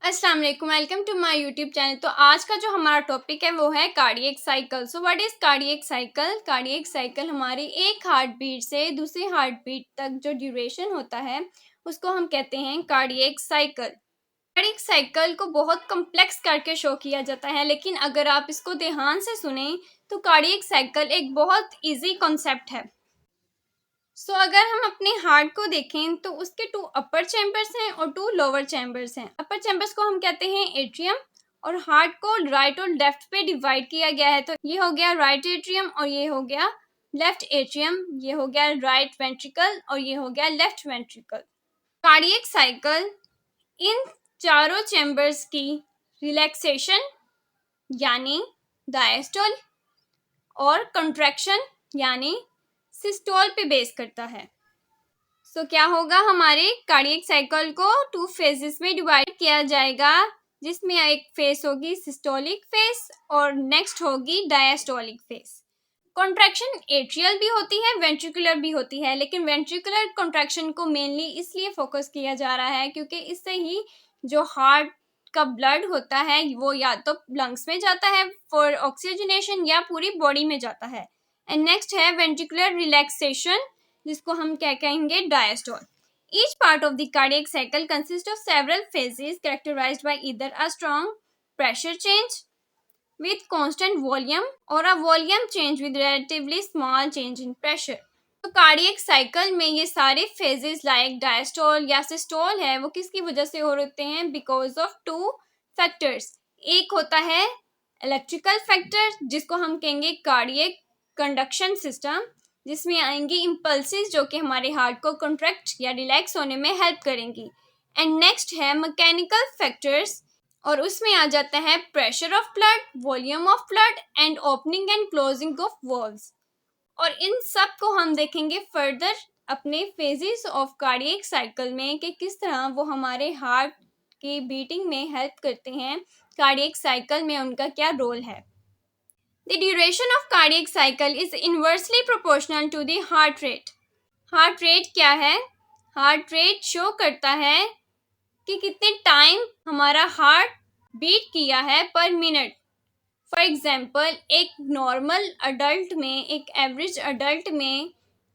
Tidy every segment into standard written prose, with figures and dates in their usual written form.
अस्सलाम वालेकुम, welcome to my YouTube channel. तो आज का जो हमारा टॉपिक है वो है cardiac cycle. So what is cardiac cycle? Cardiac cycle हमारी एक हार्ट बीट से दूसरी हार्ट बीट तक जो ड्यूरेशन होता है उसको हम कहते हैं कार्डियक साइकिल। कार्डियक साइकिल को बहुत कम्प्लेक्स करके शो किया जाता है, लेकिन अगर आप इसको ध्यान से सुने तो कार्डियक साइकिल एक बहुत ईजी कॉन्सेप्ट है। अगर हम अपने हार्ट को देखें तो उसके 2 अपर चैम्बर्स हैं और 2 लोअर चैम्बर्स हैं। अपर चैम्बर्स को हम कहते हैं एट्रियम और हार्ट को राइट और लेफ्ट पे डिवाइड किया गया है। तो ये हो गया राइट एट्रियम और ये हो गया लेफ्ट एट्रियम, ये हो गया राइट वेंट्रिकल और ये हो गया left ventricle. Cardiac cycle in चारों चैम्बर्स की रिलैक्सेशन यानी डायस्टोल और कंट्रैक्शन यानी सिस्टोल पे बेस करता है। क्या होगा, हमारे कार्डियक साइकिल को 2 फेजेस में डिवाइड किया जाएगा, जिसमें एक फेज होगी सिस्टोलिक फेज और नेक्स्ट होगी डायस्टोलिक फेज। कॉन्ट्रैक्शन एट्रियल भी होती है, वेंट्रिकुलर भी होती है, लेकिन वेंट्रिकुलर कॉन्ट्रैक्शन को मेनली इसलिए फोकस किया जा रहा है क्योंकि इससे ही जो हार्ट का ब्लड होता है वो या तो लंग्स में जाता है फॉर ऑक्सीजनेशन या पूरी बॉडी में जाता है। एंड नेक्स्ट है वेंट्रिकुलर रिलैक्सेशन, जिसको हम क्या कहेंगे, diastole. Each part of the cardiac cycle consists of several phases characterized by either a strong pressure change with constant volume or a volume change with relatively small change in pressure। तो cardiac cycle में ये सारे phases like diastole या systole है वो किसकी वजह से हो रहे हैं? Because of 2 factors. एक होता है इलेक्ट्रिकल फैक्टर जिसको हम कहेंगे कार्डियक कंडक्शन सिस्टम, जिसमें आएंगी इम्पल्सेस जो कि हमारे हार्ट को कॉन्ट्रैक्ट या रिलैक्स होने में हेल्प करेंगी। एंड नेक्स्ट है मैकेनिकल फैक्टर्स और उसमें आ जाता है pressure of blood, volume of blood and opening and closing of valves. और इन सब को हम देखेंगे फर्दर अपने फेजेस ऑफ कार्डियक साइकिल में कि किस तरह वो हमारे हार्ट की बीटिंग में हेल्प करते हैं। कार्डियक साइकिल में उनका क्या रोल है। The duration of cardiac cycle is inversely proportional to the heart rate। Heart rate क्या है? हार्ट रेट शो करता है कि कितने टाइम हमारा हार्ट बीट किया है पर मिनट। फॉर एग्जाम्पल, एक नॉर्मल अडल्ट में, एक एवरेज अडल्ट में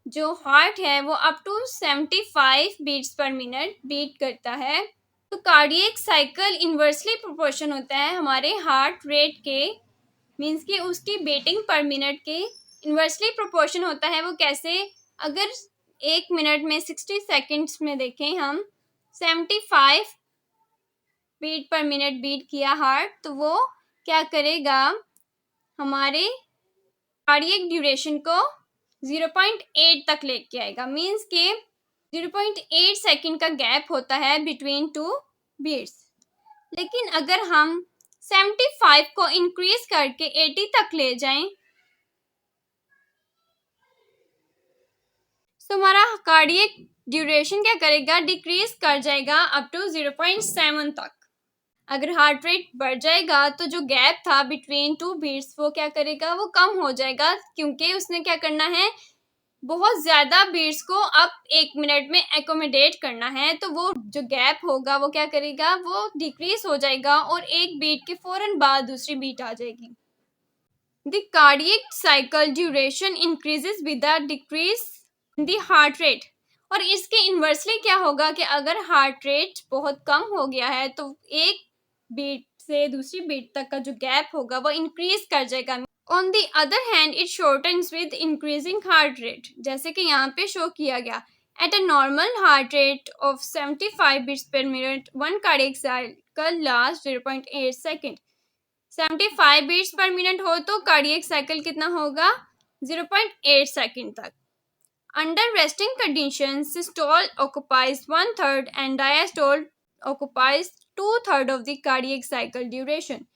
जो हार्ट है वो up to 75 beats per minute beat करता है। तो कार्डियक साइकिल इन्वर्सली प्रोपोर्शन होता है हमारे हार्ट रेट के, मीन्स कि उसकी बीटिंग पर मिनट के इन्वर्सली प्रोपोर्शन होता है। वो कैसे? अगर 1 मिनट में 60 सेकेंड्स में देखें हम 75 बीट पर मिनट बीट किया हार्ट, तो वो क्या करेगा, हमारे कार्डियक ड्यूरेशन को 0.8 तक लेके आएगा। मीन्स के 0.8 सेकेंड का गैप होता है बिटवीन 2 बीट्स। लेकिन अगर हम 75 को इंक्रीज करके 80 तक ले जाएं तो हमारा कार्डियक ड्यूरेशन क्या करेगा, डिक्रीज कर जाएगा अप टू 0.7 तक। अगर हार्ट रेट बढ़ जाएगा तो जो गैप था बिटवीन 2 बीट्स वो क्या करेगा, वो कम हो जाएगा, क्योंकि उसने क्या करना है, बहुत ज़्यादा बीट्स को अब 1 मिनट में एकोमोडेट करना है। तो वो जो गैप होगा वो क्या करेगा, वो डिक्रीज हो जाएगा और एक बीट के फौरन बाद दूसरी बीट आ जाएगी। The cardiac cycle duration increases with the decrease in the heart rate. और इसके इन्वर्सली क्या होगा कि अगर हार्ट रेट बहुत कम हो गया है तो एक बीट से दूसरी बीट तक का जो गैप होगा वो इंक्रीज कर जाएगा। On the other hand it shortens with increasing heart rate, जैसे कि यहाँ पे शो किया गया। At a normal heart rate of 75 beats per minute one cardiac cycle last 0.8 second. 75 beats per minute हो तो कार्डियक साइकिल कितना होगा, 0.8 सेकेंड तक। Under resting conditions systole occupies 1/3 and diastole occupies 2/3 of the cardiac cycle duration।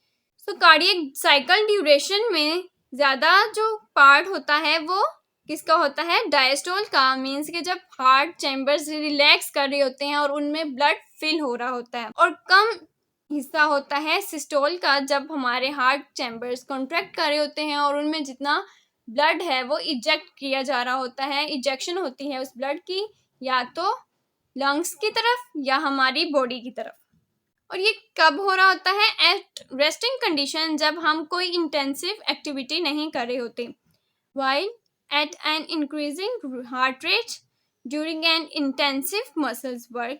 Cardiac cycle duration में ज़्यादा जो part होता है वो किसका होता है, डायस्टोल का। मीन्स कि जब हार्ट चैम्बर्स रिलैक्स कर रहे होते हैं और उनमें ब्लड फिल हो रहा होता है, और कम हिस्सा होता है सिस्टोल का, जब हमारे हार्ट चैम्बर्स कॉन्ट्रैक्ट कर रहे होते हैं और उनमें जितना ब्लड है वो इजेक्ट किया जा रहा होता है, इजेक्शन होती है उस ब्लड की या तो लंग्स की तरफ या हमारी बॉडी की तरफ। और ये कब हो रहा होता है? एट रेस्टिंग कंडीशन, जब हम कोई इंटेंसिव एक्टिविटी नहीं कर रहे होते। While at an increasing heart rate during an intensive muscles work,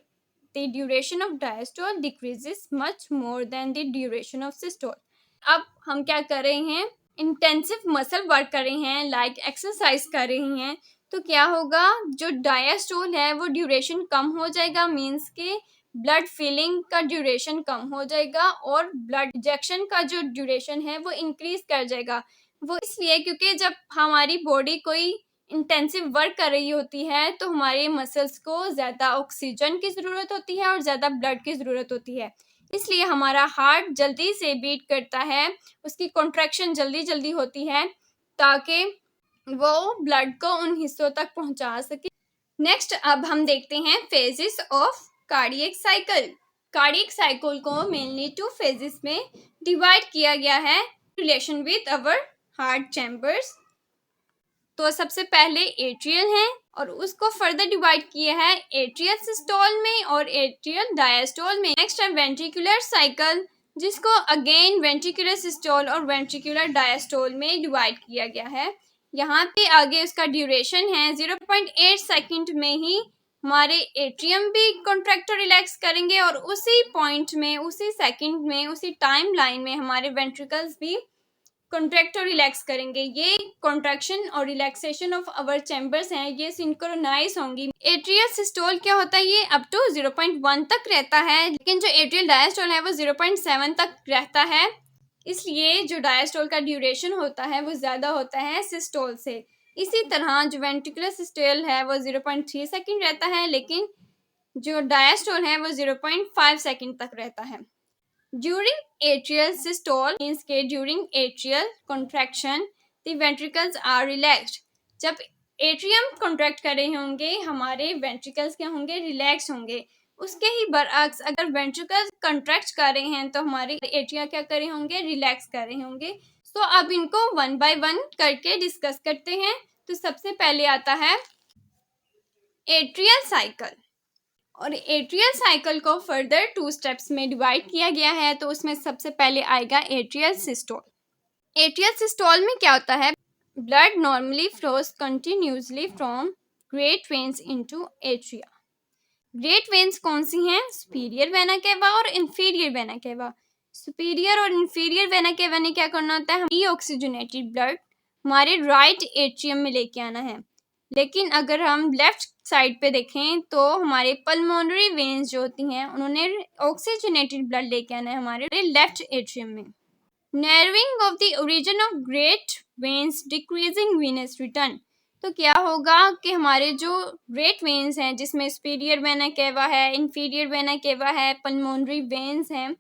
the duration of diastole decreases much more than the duration of systole. अब हम क्या कर रहे हैं? इंटेंसिव मसल वर्क कर रहे हैं, लाइक एक्सरसाइज कर रहे हैं, तो क्या होगा? जो डायस्टोल है वो ड्यूरेशन कम हो जाएगा, मीन्स के ब्लड फिलिंग का ड्यूरेशन कम हो जाएगा और ब्लड इंजेक्शन का जो ड्यूरेशन है वो इंक्रीज कर जाएगा। वो इसलिए क्योंकि जब हमारी बॉडी कोई इंटेंसिव वर्क कर रही होती है तो हमारे मसल्स को ज़्यादा ऑक्सीजन की ज़रूरत होती है और ज़्यादा ब्लड की ज़रूरत होती है, इसलिए हमारा हार्ट जल्दी से बीट करता है, उसकी कॉन्ट्रैक्शन जल्दी जल्दी होती है ताकि वो ब्लड को उन हिस्सों तक पहुंचा सके। नेक्स्ट अब हम देखते हैं phases of cardiac cycle. Cardiac cycle को मेनली 2 फेजेस में डिवाइड किया गया है relation with our heart chambers. तो सबसे पहले एट्रियल है और उसको फर्दर डिवाइड किया है एट्रियल सिस्टोल में और एट्रियल डायस्टोल में। नेक्स्ट है वेंट्रिकुलर साइकिल, जिसको अगेन वेंट्रिकुलर सिस्टोल और वेंट्रिकुलर डायस्टोल में डिवाइड किया गया है। यहाँ पे आगे उसका ड्यूरेशन है 0.8 सेकंड में ही हमारे एट्रियम भी कॉन्ट्रैक्ट और रिलैक्स करेंगे और उसी पॉइंट में, उसी सेकंड में, उसी टाइम लाइन में हमारे वेंट्रिकल्स भी कॉन्ट्रैक्ट और रिलैक्स करेंगे। ये कॉन्ट्रैक्शन और रिलैक्सेशन ऑफ अवर चैम्बर्स हैं, ये सिंक्रोनाइज होंगी। एट्रियल सिस्टोल क्या होता है? ये अप टू 0.1 तक रहता है, लेकिन जो एट्रियल डायस्टोल है वो 0.7 तक रहता है, इसलिए जो डायस्टोल का ड्यूरेशन होता है वो ज़्यादा होता है सिस्टोल से। इसी तरह जो वेंट्रिकुलर सिस्टोल है वो 0.3 सेकेंड रहता है, लेकिन जो डायस्टोल है वो 0.5 सेकेंड तक रहता है। During atrial systole means के during atrial contraction the ventricles are relaxed। जब एट्रियम कॉन्ट्रैक्ट कर रहे होंगे हमारे वेंट्रिकल्स क्या होंगे? रिलैक्स होंगे। उसके ही बरअक्स अगर वेंट्रिकल्स कॉन्ट्रैक्ट कर रहे हैं तो हमारे एट्रिया क्या कर रहे होंगे? रिलैक्स कर रहे होंगे। तो अब इनको 1 बाय 1 करके डिस्कस करते हैं। तो सबसे पहले आता है एट्रियल साइकिल, और एट्रियल साइकिल को फर्दर 2 स्टेप्स में डिवाइड किया गया है। तो उसमें सबसे पहले आएगा एट्रियल सिस्टोल। एट्रियल सिस्टोल में क्या होता है? Blood normally flows continuously from great veins into atria. Great veins कौन सी हैं? सुपीरियर वेना केवा और इंफीरियर वेना केवा। सुपीरियर और इंफीरियर वेना केवा ने क्या करना होता है? डीऑक्सीजनेटेड ब्लड हमारे राइट एट्रियम में लेके आना है, लेकिन अगर हम लेफ्ट साइड पे देखें तो हमारे पल्मोनरी वेन्स जो होती हैं उन्होंने ऑक्सीजनेटेड ब्लड लेके आना है हमारे लेफ्ट एट्रियम में। Narrowing of the origin of great veins decreasing venous return. तो क्या होगा कि हमारे जो ग्रेट वेन्स हैं जिसमें सुपीरियर वेना केवा है, इंफीरियर वेना केवा है, पल्मोनरी वेन्स हैं,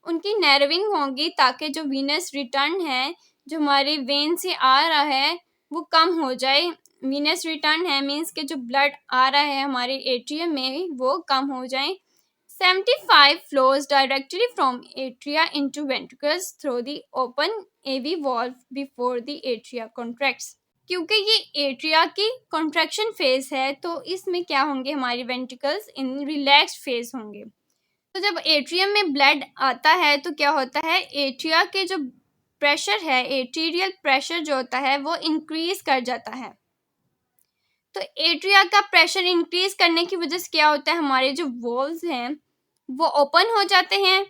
उनकी नैरोइंग होगी ताकि जो वीनस रिटर्न है जो हमारे वेन से आ रहा है वो कम हो जाए। वीनस रिटर्न है मीन्स के जो ब्लड आ रहा है हमारे एट्रियम में वो कम हो जाए। 75 flows directly from atria into ventricles through the open AV valve before the atria contracts। क्योंकि ये एट्रिया की कॉन्ट्रैक्शन फेज है तो इसमें क्या होंगे? हमारी वेंट्रिकल्स इन रिलैक्स्ड फेज होंगे। तो जब एट्रियम में ब्लड आता है तो क्या होता है? एट्रिया के जो प्रेशर है, एट्रियल प्रेशर जो होता है वो इंक्रीज कर जाता है। तो एट्रिया का प्रेशर इंक्रीज करने की वजह से क्या होता है? हमारे जो वॉल्व्स हैं वो ओपन हो जाते हैं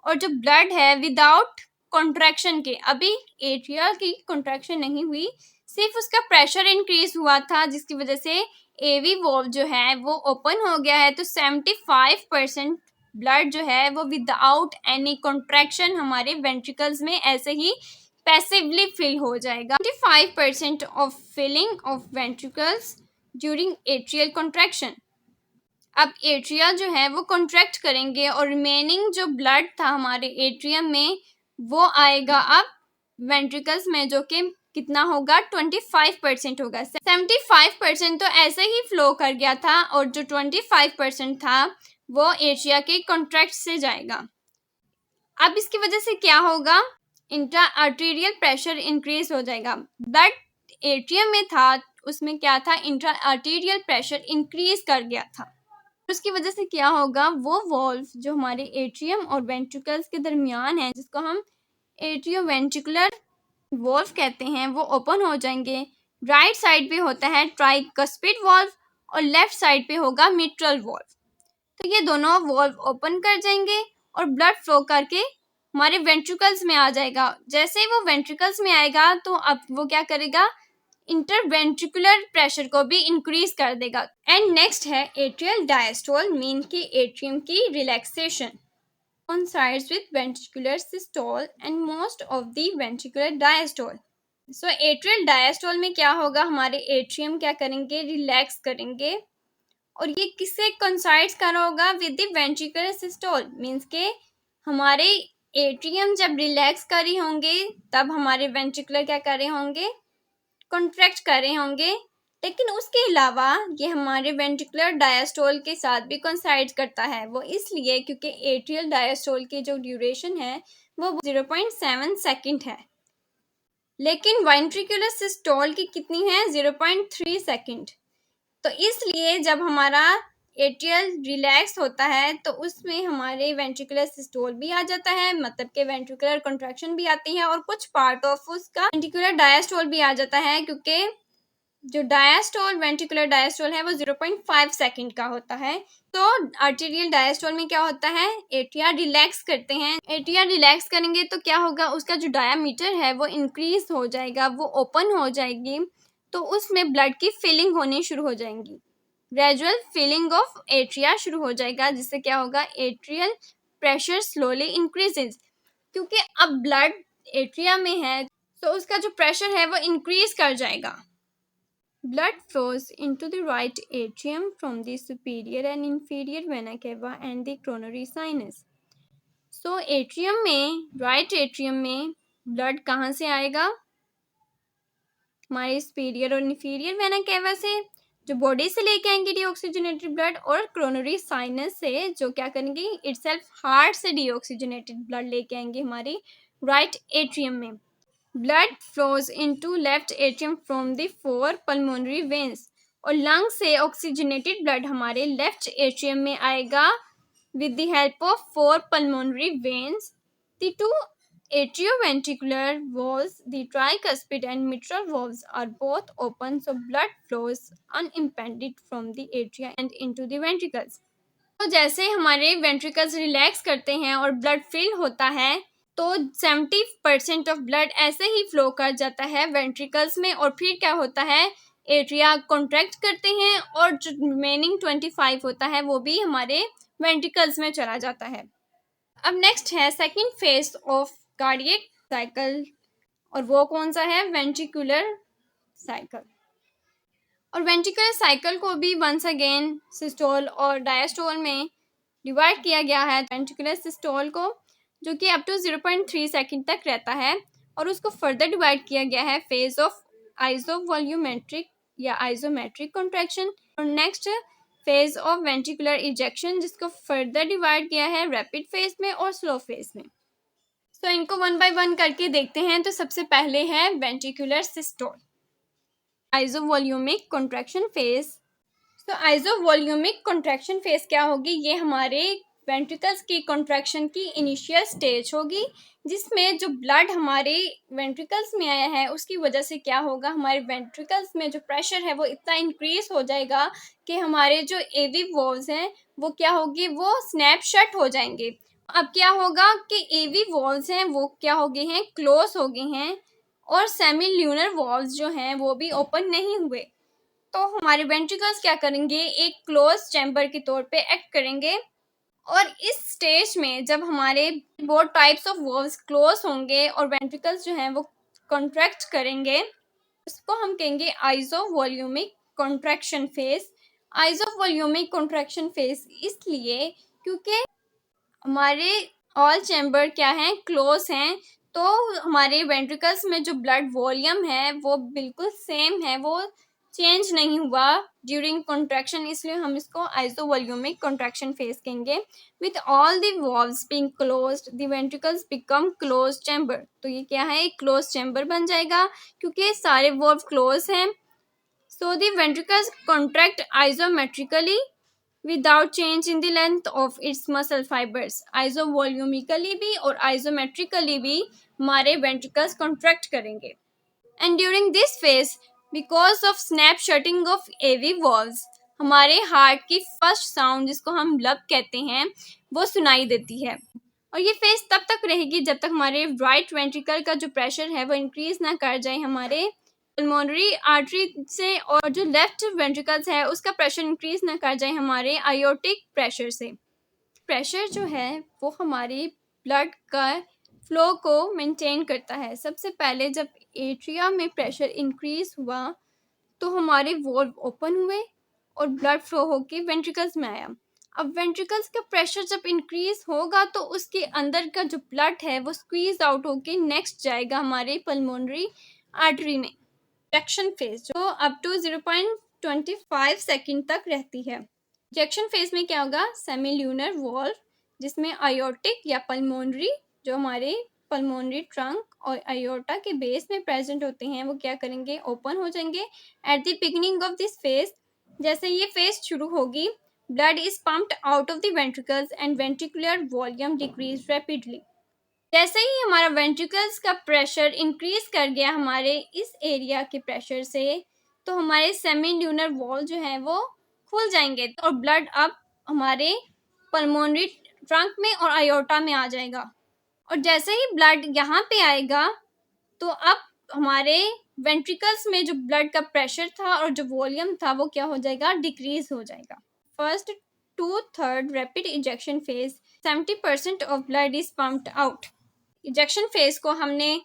और जो ब्लड है विदाउट कॉन्ट्रैक्शन के, अभी एट्रिया की कॉन्ट्रैक्शन नहीं हुई, सिर्फ उसका प्रेशर इंक्रीज हुआ था जिसकी वजह से एवी वॉल्व जो है वो ओपन हो गया है। तो 75% ब्लड जो है वो विदाउट एनी कॉन्ट्रैक्शन हमारे वेंट्रिकल्स में ऐसे ही पैसिवली फिल हो जाएगा। 25% of filling of ventricles during atrial contraction. अब एट्रिया जो है वो कॉन्ट्रैक्ट करेंगे और रिमेनिंग जो ब्लड था हमारे एट्रियम में वो आएगा अब वेंट्रिकल्स में, जो कि कितना होगा? 25% होगा। 75% तो ऐसे ही फ्लो कर गया था और जो 25% था वो एट्रिया के कॉन्ट्रैक्ट से जाएगा। अब इसकी वजह से क्या होगा? इंट्रा आर्टेरियल प्रेशर इंक्रीज हो जाएगा। ब्लड एट्रियम में था उसमें क्या था? इंट्रा आर्टेरियल प्रेशर इंक्रीज कर गया था। उसकी वजह से क्या होगा, वो वॉल्व जो हमारे एट्रियम और वेंट्रिकल्स के दरमियान है, जिसको हम एट्रियोवेंट्रिकुलर वॉल्व कहते हैं, वो ओपन हो जाएंगे। राइट साइड पे होता है ट्राइकस्पिड वॉल्व और लेफ्ट साइड पे होगा मिट्रल वॉल्व। तो ये दोनों वॉल्व ओपन कर जाएंगे और ब्लड फ्लो करके हमारे वेंट्रिकल्स में आ जाएगा। जैसे ही वो वेंट्रिकल्स में आएगा तो अब वो क्या करेगा, इंटरवेंट्रिकुलर प्रेशर को भी इंक्रीज कर देगा। एंड नेक्स्ट है एट्रियल डायस्टोल, मीन की एट्रियम की relaxation coincides with ventricular systole and most of the ventricular diastole. So atrial diastole में क्या होगा, हमारे एट्रियम क्या करेंगे, रिलैक्स करेंगे। और ये किससे coincides कर रहा होगा, with the ventricular systole, means के हमारे एट्रियम जब रिलैक्स कर रही होंगे तब हमारे वेंट्रिकुलर क्या कर रहे होंगे, कॉन्ट्रैक्ट कर रहे होंगे। लेकिन उसके अलावा ये हमारे वेंट्रिकुलर डायस्टोल के साथ भी कोइंसाइड करता है। वो इसलिए क्योंकि एट्रियल डायस्टोल की जो ड्यूरेशन है वो 0.7 सेकंड है, लेकिन वेंट्रिकुलर सिस्टोल की कितनी है, 0.3 सेकंड। तो इसलिए जब हमारा एट्रियल रिलैक्स होता है तो उसमें हमारे वेंट्रिकुलर सिस्टोल भी आ जाता है, मतलब के वेंट्रिकुलर कॉन्ट्रैक्शन भी आती है और कुछ पार्ट ऑफ उसका वेंट्रिकुलर डायस्टोल भी आ जाता है, क्योंकि जो डायस्टोल वेंट्रिकुलर डायस्टोल है वो 0.5 सेकंड का होता है। तो आर्टेरियल डायस्टोल में क्या होता है, एट्रिया रिलैक्स करते हैं। एट्रिया रिलैक्स करेंगे तो क्या होगा, उसका जो डायामीटर है वो इंक्रीज हो जाएगा, वो ओपन हो जाएगी, तो उसमें ब्लड की फिलिंग होनी शुरू हो जाएंगी। ग्रेजुअल फिलिंग ऑफ एट्रिया शुरू हो जाएगा, जिससे क्या होगा, एट्रियल प्रेशर स्लोली इंक्रीजेज। क्योंकि अब ब्लड एट्रिया में है तो उसका जो प्रेशर है वो इंक्रीज कर जाएगा। Blood flows into the right atrium from the superior and inferior vena cava and the coronary sinus. So atrium में, right atrium में blood कहाँ से आएगा, हमारे superior और inferior vena cava से, जो बॉडी से लेके आएंगे डीऑक्सीजनेटेड ब्लड, और कोरोनरी साइनस से, जो क्या करेंगे, इटसेल्फ हार्ट से डीऑक्सीजनेटेड ब्लड लेके आएंगे हमारे राइट एट्रियम में। Blood flows into left atrium from the 4 pulmonary veins, और लंग से ऑक्सीजनेटेड ब्लड हमारे लेफ्ट एट्रियम में आएगा with the help of 4 pulmonary veins. The 2 atrioventricular valves, the tricuspid and mitral valves, are both open, so blood flows unimpeded from the atria and into the ventricles. तो जैसे हमारे ventricles relax करते हैं और blood fill होता है तो 70% of blood ऐसे ही फ्लो कर जाता है वेंट्रिकल्स में, और फिर क्या होता है, एट्रिया कॉन्ट्रैक्ट करते हैं और जो रिमेनिंग 25 होता है वो भी हमारे वेंट्रिकल्स में चला जाता है। अब नेक्स्ट है second phase of cardiac cycle, और वो कौन सा है, वेंट्रिकुलर साइकिल। और वेंट्रिकुलर साइकिल को भी वंस अगेन सिस्टोल और डायस्टोल में डिवाइड किया गया है। वेंट्रिकुलर सिस्टोल को जो कि अप टू 0.3 सेकंड तक रहता है, और उसको फर्दर डिवाइड किया गया है फेज ऑफ आइसोवॉल्यूमेट्रिक या आइसोमेट्रिक कॉन्ट्रैक्शन, और next phase of ventricular ejection, जिसको फर्दर डिवाइड किया है रैपिड फेज में और स्लो फेज में। तो इनको वन बाय वन करके देखते हैं। तो सबसे पहले है वेंट्रिकुलर सिस्टोल, आइसोवॉल्यूमिक कॉन्ट्रैक्शन फेज। तो आइसोवॉल्यूमिक कॉन्ट्रैक्शन फेज क्या होगी, ये हमारे वेंट्रिकल्स की कॉन्ट्रैक्शन की इनिशियल स्टेज होगी, जिसमें जो ब्लड हमारे वेंट्रिकल्स में आया है उसकी वजह से क्या होगा, हमारे वेंट्रिकल्स में जो प्रेशर है वो इतना इंक्रीज हो जाएगा कि हमारे जो एवी वॉल्व्स हैं वो क्या होगी, वो स्नैप शट हो जाएंगे। अब क्या होगा कि एवी वॉल्व्स हैं वो क्या हो गए हैं, क्लोज हो गए हैं, और सेमी ल्यूनर वॉल्व्स जो हैं वो भी ओपन नहीं हुए। तो हमारे वेंट्रिकल्स क्या करेंगे, एक क्लोज चैम्बर के तौर पे एक्ट करेंगे। और इस स्टेज में जब हमारे both types of valves close होंगे और वेंट्रिकल्स जो हैं वो कॉन्ट्रैक्ट करेंगे, उसको हम कहेंगे आइसोवॉल्यूमिक कॉन्ट्रैक्शन फेज। आइसोवॉल्यूमिक कॉन्ट्रैक्शन फेज इसलिए क्योंकि हमारे ऑल चैम्बर क्या हैं, क्लोज हैं, तो हमारे वेंट्रिकल्स में जो ब्लड वॉल्यूम है वो बिल्कुल सेम है, वो चेंज नहीं हुआ ड्यूरिंग कॉन्ट्रैक्शन, इसलिए हम इसको आइसोवॉल्यूमिक कॉन्ट्रैक्शन फेज कहेंगे। With all the valves being closed the ventricles become close chamber. तो ये क्या है, एक क्लोज चैम्बर बन जाएगा क्योंकि सारे वॉल्व क्लोज हैं। So the ventricles contract isometrically without change in the length of its muscle fibres. Isovolumically भी और आइसोमेट्रिकली भी हमारे वेंट्रिकल्स कॉन्ट्रैक्ट करेंगे। And during this phase, because of snap shutting of AV valves, हमारे heart की first sound जिसको हम लब कहते हैं वो सुनाई देती है। और ये फेज तब तक रहेगी जब तक हमारे राइट वेंट्रिकल का जो प्रेशर है वो इंक्रीज ना कर जाए हमारे पल्मोनरी आर्टरी से, और जो लेफ्ट वेंट्रिकल्स है उसका प्रेशर इंक्रीज ना कर जाए हमारे आयोटिक प्रेशर से। प्रेशर जो है वो हमारी ब्लड का फ्लो को मेंटेन करता है। सबसे पहले जब एट्रिया में प्रेशर इंक्रीज हुआ तो हमारे वॉल्व ओपन हुए और ब्लड फ्लो होके वेंट्रिकल्स में आया। अब वेंट्रिकल्स का प्रेशर जब इंक्रीज होगा तो उसके अंदर का जो ब्लड है वो स्क्वीज आउट होके नेक्स्ट जाएगा हमारे पल्मोनरी आर्टरी में। इजेक्शन फेज जो अप टू 0.25 सेकेंड तक रहती है। इजेक्शन फेज में क्या होगा, सेमील्यूनर वॉल्व जिसमें आयोटिक या पल्मोनरी, जो हमारे पल्मोनरी ट्रंक और आयोटा के बेस में प्रेजेंट होते हैं, वो क्या करेंगे, ओपन हो जाएंगे। At the beginning of this phase, जैसे ये फेज शुरू होगी, blood is pumped out of the ventricles and ventricular volume decrease rapidly. जैसे ही हमारा वेंट्रिकल्स का प्रेशर इंक्रीज कर गया हमारे इस एरिया के प्रेशर से, तो हमारे सेमील्यूनर वॉल जो है वो खुल जाएंगे और ब्लड अब हमारे पल्मोनरी ट्रंक में और आयोटा में आ जाएगा। और जैसे ही ब्लड यहाँ पे आएगा तो अब हमारे वेंट्रिकल्स में जो ब्लड का प्रेशर था और जो वॉल्यूम था वो क्या हो जाएगा, डिक्रीज हो जाएगा। First to third rapid ejection phase, 70% of blood is pumped out. Ejection phase को हमने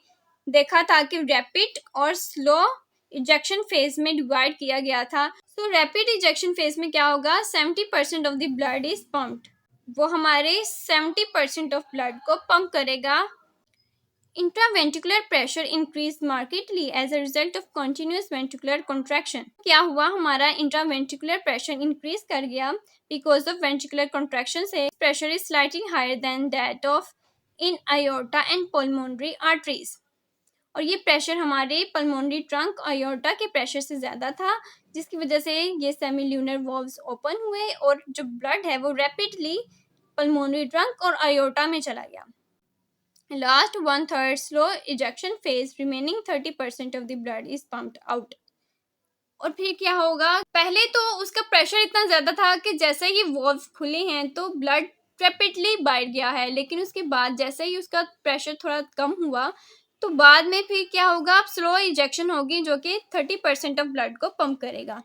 देखा था कि रैपिड और स्लो इजेक्शन फेज में डिवाइड किया गया था। तो रैपिड इजेक्शन फेज में क्या होगा, 70% of the blood is pumped, वो हमारे 70% ऑफ ब्लड को पंप करेगा। Intraventricular pressure increase markedly as a result of continuous ventricular contraction. क्या हुआ, हमारा इंट्रावेंट्रिकुलर प्रेशर इंक्रीज कर गया बिकॉज ऑफ वेंट्रिकुलर कॉन्ट्रैक्शन से। Pressure is slightly higher than that of in aorta and pulmonary arteries. और ये pressure हमारे pulmonary trunk aorta के प्रेशर से ज़्यादा था, जिसकी वजह से ये सेमील्यूनर वॉल्व्स ओपन हुए और जो ब्लड है वो रैपिडली पल्मोनरी ट्रंक और आयोटा में चला गया। Last 1/3 slow ejection phase, remaining 30% of the blood is pumped out. और फिर क्या होगा, पहले तो उसका प्रेशर इतना ज़्यादा था कि जैसे ही वॉल्व खुले हैं तो ब्लड रैपिडली बढ़ गया है, लेकिन उसके बाद जैसे ही उसका प्रेशर थोड़ा कम हुआ तो बाद में फिर क्या होगा, अब स्लो इजेक्शन होगी जो कि 30% ऑफ ब्लड को पंप करेगा।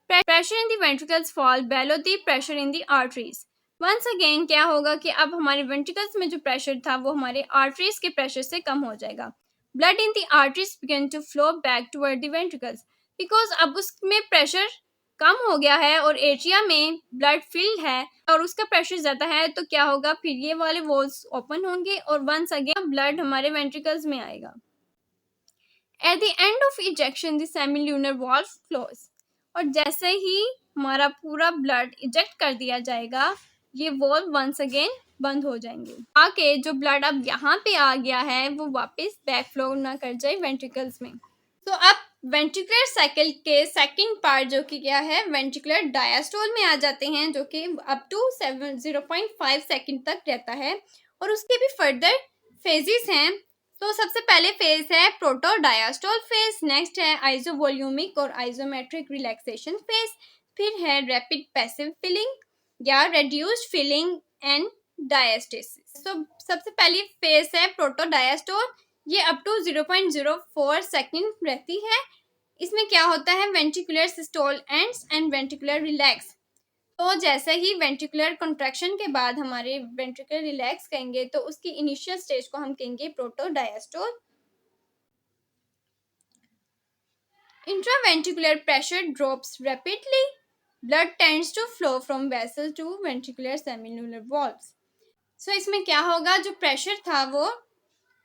Pressure in the ventricles fall below the pressure in the arteries. Once again क्या होगा कि अब हमारे वेंट्रिकल्स में जो प्रेशर था वो हमारे आर्टरीज के प्रेशर से कम हो जाएगा। Blood in the arteries begin to flow back toward the ventricles, because अब उसमें प्रेशर कम हो गया है और एट्रिया में ब्लड फिल्ड है और उसका प्रेशर ज़्यादा है, तो क्या होगा, फिर ये वाले वॉल्स ओपन होंगे और वंस अगेन ब्लड हमारे वेंट्रिकल्स में आएगा। At the end of ejection the सेमील्यूनर valve close. और जैसे ही हमारा पूरा ब्लड इजेक्ट कर दिया जाएगा, ये वॉल्व वंस अगेन बंद हो जाएंगे, आके जो ब्लड अब यहाँ पे आ गया है वो वापस बैक फ्लो ना कर जाए वेंट्रिकल्स में। तो अब वेंट्रिकुलर साइकिल के सेकंड पार्ट जो कि क्या है, वेंट्रिकुलर डायस्टोल में आ जाते हैं, जो कि अप टू 0.5 सेकेंड तक रहता है और उसके भी फर्दर फेजेस हैं। तो सबसे पहले फेज है प्रोटोडायस्टोल फेज, नेक्स्ट है आइसोवॉल्यूमिक और आइसोमेट्रिक रिलैक्सेशन फेज, फिर है रैपिड पैसिव फिलिंग या रेड्यूस्ड फिलिंग एंड डायस्टेसिस। तो सबसे पहली फेज है प्रोटोडायस्टोल, ये अप टू 0.04 सेकेंड रहती है। इसमें क्या होता है, ventricular systole ends and ventricular relax. तो जैसे ही वेंट्रिकुलर कॉन्ट्रैक्शन के बाद हमारे वेंट्रिकुलर रिलैक्स कहेंगे तो उसकी इनिशियल स्टेज को हम कहेंगे protodiastole. Intraventricular pressure drops rapidly, blood tends to flow from vessel to ventricular semilunar valves. So इसमें क्या होगा, जो प्रेशर था वो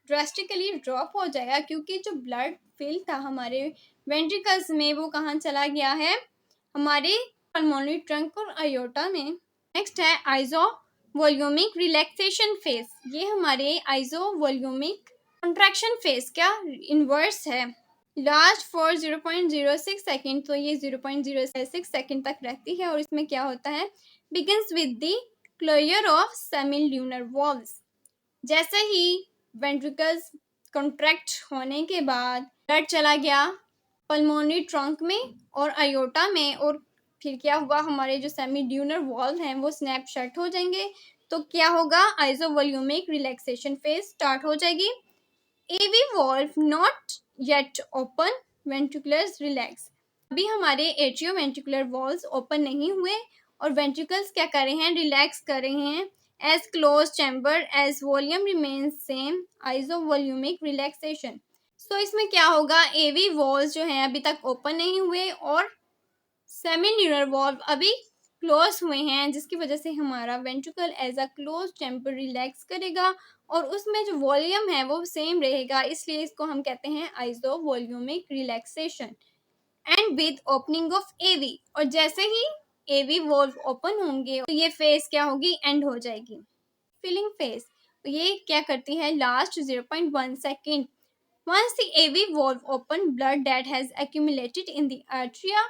ड्रास्टिकली ड्रॉप हो जाएगा क्योंकि जो ब्लड फिल था हमारे वेंट्रिकल्स में वो कहाँ चला गया है, हमारे पल्मोनरी ट्रंक और आयोटा में। नेक्स्ट है आइसोवॉल्यूमिक रिलैक्सेशन फेज, ये हमारे आइसोवॉल्यूमिक कॉन्ट्रैक्शन फेज का इन्वर्स है। लास्ट फॉर 0.06 सेकेंड, तो ये 0.06 सेकेंड तक रहती है। और इसमें क्या होता है, begins with the closure of semi lunar valves. जैसे ही वेंट्रिकल्स कॉन्ट्रैक्ट होने के बाद ब्लड चला गया पल्मोनरी ट्रंक में और आयोटा में, और फिर क्या हुआ, हमारे जो सेमी ड्यूनर वॉल्व हैं वो स्नैप शट हो जाएंगे। तो क्या होगा, आइसोवॉल्यूमिक रिलैक्सेशन फेज स्टार्ट हो जाएगी। AV valve not yet open, ventriculars relax। अभी हमारे एट्रियोवेंट्रिकुलर वॉल्व्स ओपन नहीं हुए और वेंट्रिकल्स क्या कर रहे हैं, रिलैक्स कर रहे हैं। As close chamber as volume remains same, isovolumic relaxation. So इसमें क्या होगा, AV वॉल्व्स जो हैं अभी तक ओपन नहीं हुए और सेमी-न्यूरल वॉल्व अभी क्लोज हुए हैं, जिसकी वजह से हमारा ventricle as a close chamber relax करेगा और उसमें जो वॉल्यूम है वो सेम रहेगा, इसलिए इसको हम कहते हैं isovolumic relaxation. And with opening of AV, और जैसे ही AV वॉल्व ओपन होंगे तो ये फेज क्या होगी, एंड हो जाएगी। फिलिंग फेज, तो ये क्या करती है, last 0.1 second. Once the AV valve open, blood that has accumulated in the atria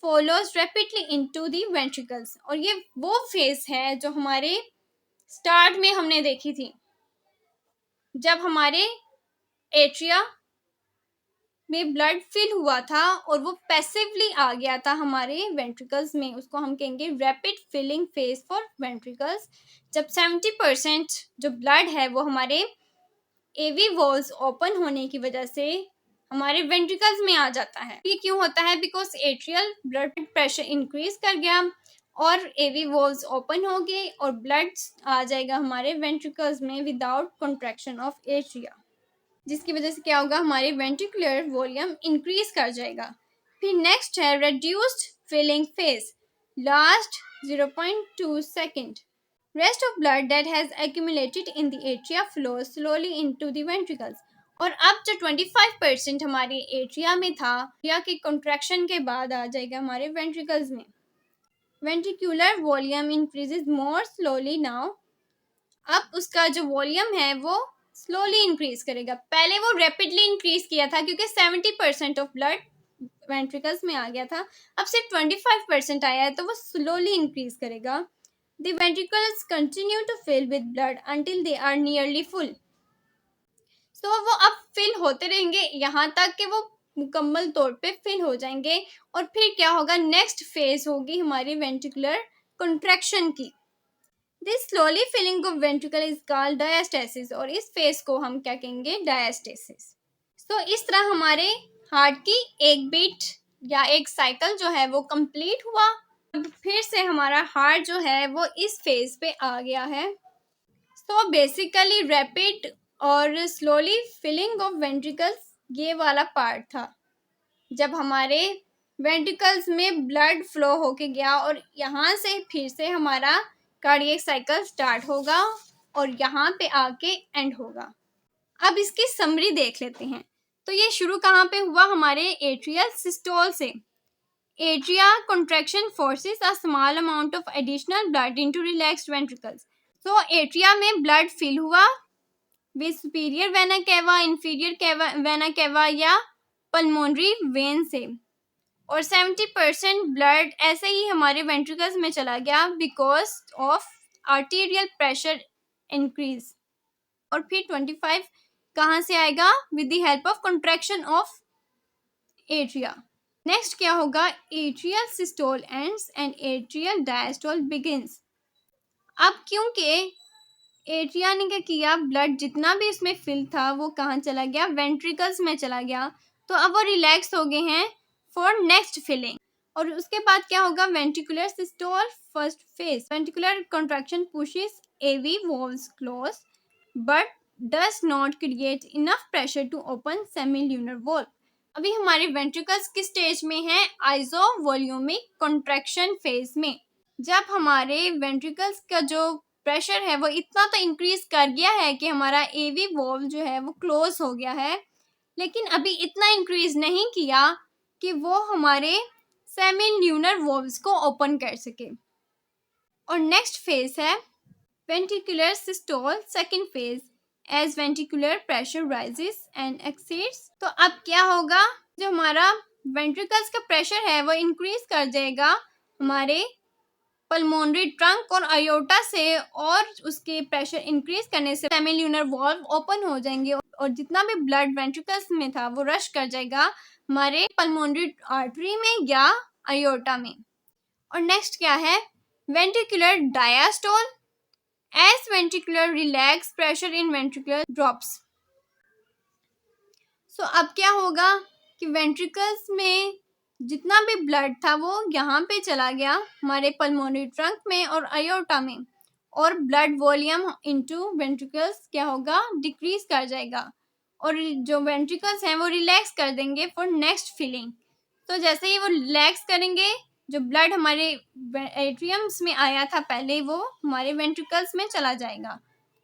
follows rapidly into the ventricles। और ये वो फेज है जो हमारे स्टार्ट में हमने देखी थी, जब हमारे एट्रिया में ब्लड फिल हुआ था और वो पैसिवली आ गया था हमारे वेंट्रिकल्स में, उसको हम कहेंगे rapid filling phase for ventricles. जब 70% जो ब्लड है वो हमारे AV वॉल्व्स ओपन होने की वजह से हमारे वेंट्रिकल्स में आ जाता है। ये क्यों होता है, because atrial blood pressure increase कर गया और AV वॉल्व्स ओपन हो गए और ब्लड आ जाएगा हमारे वेंट्रिकल्स में विदाउट कॉन्ट्रैक्शन ऑफ एट्रिया, जिसकी वजह से क्या होगा, हमारे वेंट्रिकुलर वॉल्यूम इंक्रीज कर जाएगा। फिर नेक्स्ट है reduced filling phase, last 0.2 second. Rest of blood that has accumulated in the atria flows slowly into the ventricles। और अब जो 25% हमारे एट्रिया में था, एट्रिया के कॉन्ट्रैक्शन के बाद आ जाएगा हमारे वेंट्रिकल्स में। वेंट्रिकुलर वॉल्यूम इंक्रीजेज मोर स्लोली नाउ। अब उसका जो वॉल्यूम है वो स्लोली इंक्रीज करेगा, पहले वो रैपिडली इंक्रीज किया था क्योंकि 70% ऑफ ब्लड वेंट्रिकल्स में आ गया था, अब सिर्फ 25% आया है तो वो स्लोली इंक्रीज करेगा। The ventricles continue to fill with blood until they are nearly full। So वो अब फिल होते रहेंगे यहाँ तक कि वो मुकम्मल तौर पे फिल हो जाएंगे। और फिर क्या होगा, नेक्स्ट फेज होगी हमारी वेंट्रिकुलर कंट्रैक्शन की। This slowly filling of ventricle is called diastasis, और इस फेज को हम क्या कहेंगे, डायस्टेसिस। तो इस तरह हमारे हार्ट की एक बीट या एक साइकिल जो है वो कंप्लीट हुआ। फिर से हमारा हार्ट जो है वो इस फेज पे आ गया है। तो बेसिकली रैपिड और स्लोली फिलिंग ऑफ वेंट्रिकल्स ये वाला पार्ट था, जब हमारे वेंट्रिकल्स में ब्लड फ्लो होके गया और यहाँ से फिर से हमारा कार्डियक साइकिल स्टार्ट होगा और यहाँ पे आके एंड होगा। अब इसकी समरी देख लेते हैं। तो ये शुरू कहाँ पे हुआ, हमारे एट्रियल सिस्टोल से। Atria contraction forces a small amount of additional blood into relaxed ventricles। So atria में blood fill हुआ with superior vena cava, inferior vena cava या pulmonary vein से, और 70% ब्लड ऐसे ही हमारे वेंट्रिकल्स में चला गया because of arterial pressure increase. और फिर 25 कहाँ से आएगा, with the help of contraction of atria. Next क्या होगा, atrial systole ends and atrial diastole begins. अब क्योंकि एट्रिया ने क्या किया, ब्लड जितना भी इसमें फिल था वो कहाँ चला गया, वेंट्रिकल्स में चला गया, तो अब वो रिलैक्स हो गए हैं फॉर नेक्स्ट फिलिंग। और उसके बाद क्या होगा, ventricular systole first phase, ventricular contraction pushes AV valves close but does not create enough pressure to open semilunar valve। अभी हमारे वेंट्रिकल्स किस स्टेज में है, आइसोवॉल्यूमिक कॉन्ट्रैक्शन फेज में। जब हमारे वेंट्रिकल्स का जो प्रेशर है वो इतना तो इंक्रीज कर गया है कि हमारा AV वॉल्व जो है वो क्लोज हो गया है, लेकिन अभी इतना इंक्रीज नहीं किया कि वो हमारे सेमिल्यूनर वॉल्व्स को ओपन कर सके। और नेक्स्ट फेज है ventricular systole second phase. as ventricular pressure rises and exceeds। तो अब क्या होगा, जो हमारा वेंट्रिकल्स का प्रेशर है वो इंक्रीज कर जाएगा हमारे पल्मोनरी ट्रंक और अयोटा से, और उसके प्रेशर इंक्रीज करने से सेमिल्यूनर वॉल्व ओपन हो जाएंगे और जितना भी ब्लड वेंट्रिकल्स में था वो रश कर जाएगा हमारे पल्मोनरी आर्टरी में या अयोटा में। और नेक्स्ट क्या है, ventricular diastole, as ventricular relax pressure in ventricular drops. So अब क्या होगा कि वेंट्रिकल्स में जितना भी ब्लड था वो यहाँ पे चला गया हमारे पल्मोनरी ट्रंक में और अयोटा में, और ब्लड वॉल्यूम इनटू वेंट्रिकल्स क्या होगा, डिक्रीज कर जाएगा, और जो वेंट्रिकल्स हैं वो रिलैक्स कर देंगे फॉर नेक्स्ट फिलिंग। तो जैसे ही वो रिलैक्स करेंगे, जो ब्लड हमारे एट्रियम्स में आया था पहले वो हमारे वेंट्रिकल्स में चला जाएगा।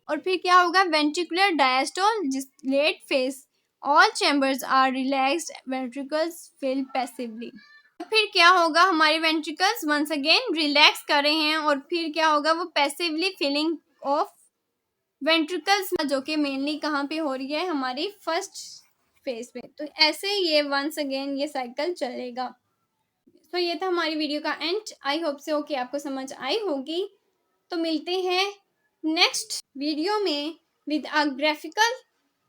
और फिर क्या होगा, वेंट्रिकुलर डायस्टोल जिस late phase, all chambers are relaxed, ventricles fill passively. फिर क्या होगा, हमारे वेंट्रिकल्स वंस अगेन रिलैक्स कर रहे हैं और फिर क्या होगा, वो पैसिवली फिलिंग ऑफ वेंट्रिकल्स, जो कि मेनली कहाँ पे हो रही है, हमारी फर्स्ट फेज पे। तो ऐसे ये वंस अगेन ये साइकिल चलेगा। तो ये था हमारी वीडियो का एंड। आई होप से ओके आपको समझ आई होगी। तो मिलते हैं नेक्स्ट वीडियो में with a graphical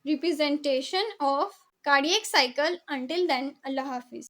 representation of cardiac cycle. Until then, Allah Hafiz.